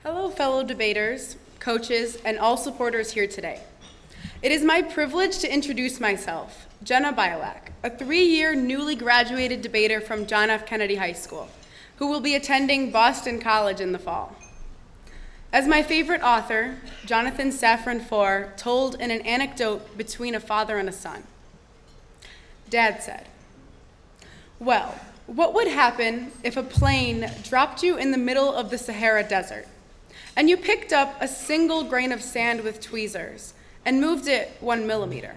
Hello, fellow debaters, coaches, and all supporters here today. It is my privilege to introduce myself, Jenna Bialak, a 3-year newly graduated debater from John F. Kennedy High School, who will be attending Boston College in the fall. As my favorite author, Jonathan Safran Foer, told in an anecdote between a father and a son, Dad said, "Well, what would happen if a plane dropped you in the middle of the Sahara Desert and you picked up a single grain of sand with tweezers and moved it 1 millimeter?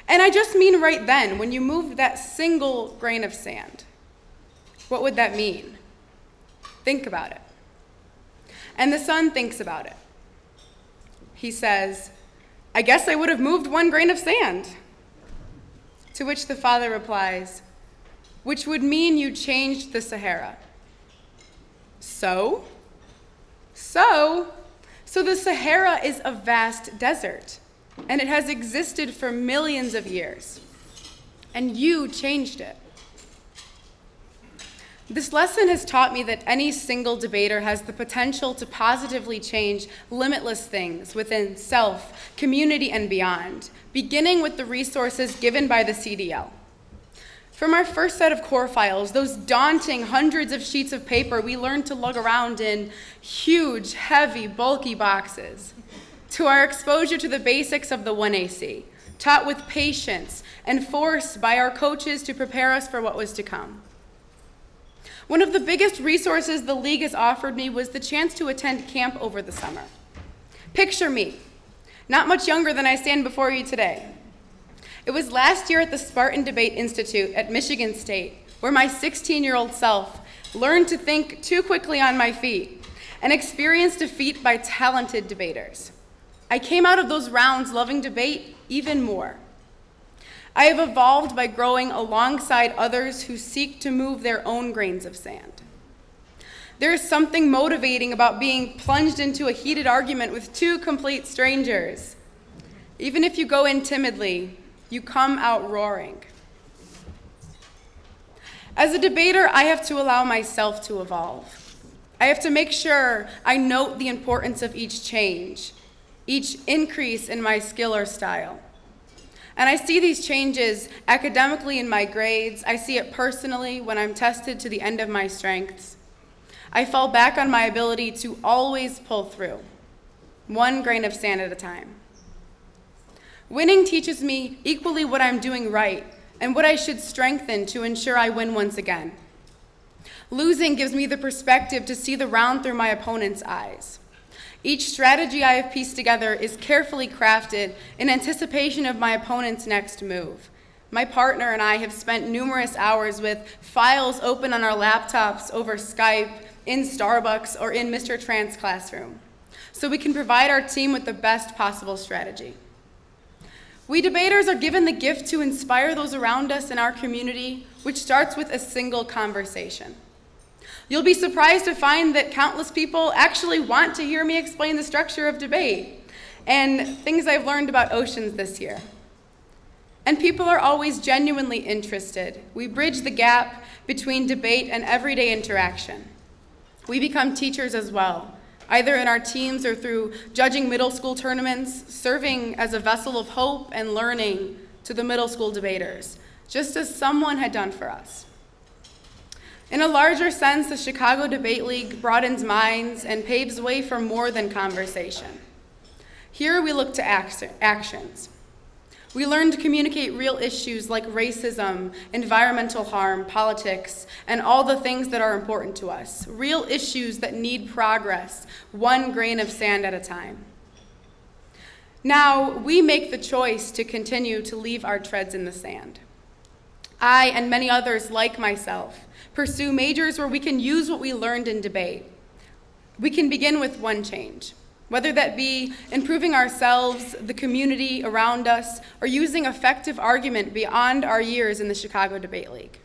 And I just mean right then, when you moved that single grain of sand, what would that mean? Think about it." And the son thinks about it. He says, "I guess I would have moved 1 grain of sand." To which the father replies, "Which would mean you changed the Sahara." So the Sahara is a vast desert, and it has existed for millions of years, and you changed it. This lesson has taught me that any single debater has the potential to positively change limitless things within self, community, and beyond, beginning with the resources given by the CDL. From our first set of core files, those daunting hundreds of sheets of paper we learned to lug around in huge, heavy, bulky boxes, to our exposure to the basics of the 1AC, taught with patience and forced by our coaches to prepare us for what was to come. One of the biggest resources the league has offered me was the chance to attend camp over the summer. Picture me, not much younger than I stand before you today. It was last year at the Spartan Debate Institute at Michigan State, where my 16-year-old self learned to think too quickly on my feet and experienced defeat by talented debaters. I came out of those rounds loving debate even more. I have evolved by growing alongside others who seek to move their own grains of sand. There is something motivating about being plunged into a heated argument with 2 complete strangers. Even if you go in timidly, you come out roaring. As a debater, I have to allow myself to evolve. I have to make sure I note the importance of each change, each increase in my skill or style. And I see these changes academically in my grades. I see it personally when I'm tested to the end of my strengths. I fall back on my ability to always pull through, 1 grain of sand at a time. Winning teaches me equally what I'm doing right and what I should strengthen to ensure I win once again. Losing gives me the perspective to see the round through my opponent's eyes. Each strategy I have pieced together is carefully crafted in anticipation of my opponent's next move. My partner and I have spent numerous hours with files open on our laptops over Skype, in Starbucks, or in Mr. Trant's classroom, so we can provide our team with the best possible strategy. We debaters are given the gift to inspire those around us in our community, which starts with a single conversation. You'll be surprised to find that countless people actually want to hear me explain the structure of debate and things I've learned about oceans this year. And people are always genuinely interested. We bridge the gap between debate and everyday interaction. We become teachers as well, either in our teams or through judging middle school tournaments, serving as a vessel of hope and learning to the middle school debaters, just as someone had done for us. In a larger sense, the Chicago Debate League broadens minds and paves way for more than conversation. Here we look to actions. We learn to communicate real issues like racism, environmental harm, politics, and all the things that are important to us. Real issues that need progress, 1 grain of sand at a time. Now, we make the choice to continue to leave our treads in the sand. I and many others like myself pursue majors where we can use what we learned in debate. We can begin with 1 change, whether that be improving ourselves, the community around us, or using effective argument beyond our years in the Chicago Debate League.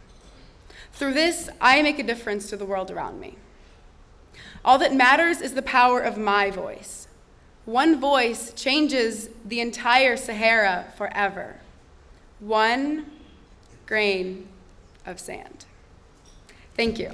Through this, I make a difference to the world around me. All that matters is the power of my voice. 1 voice changes the entire Sahara forever. 1 grain of sand. Thank you.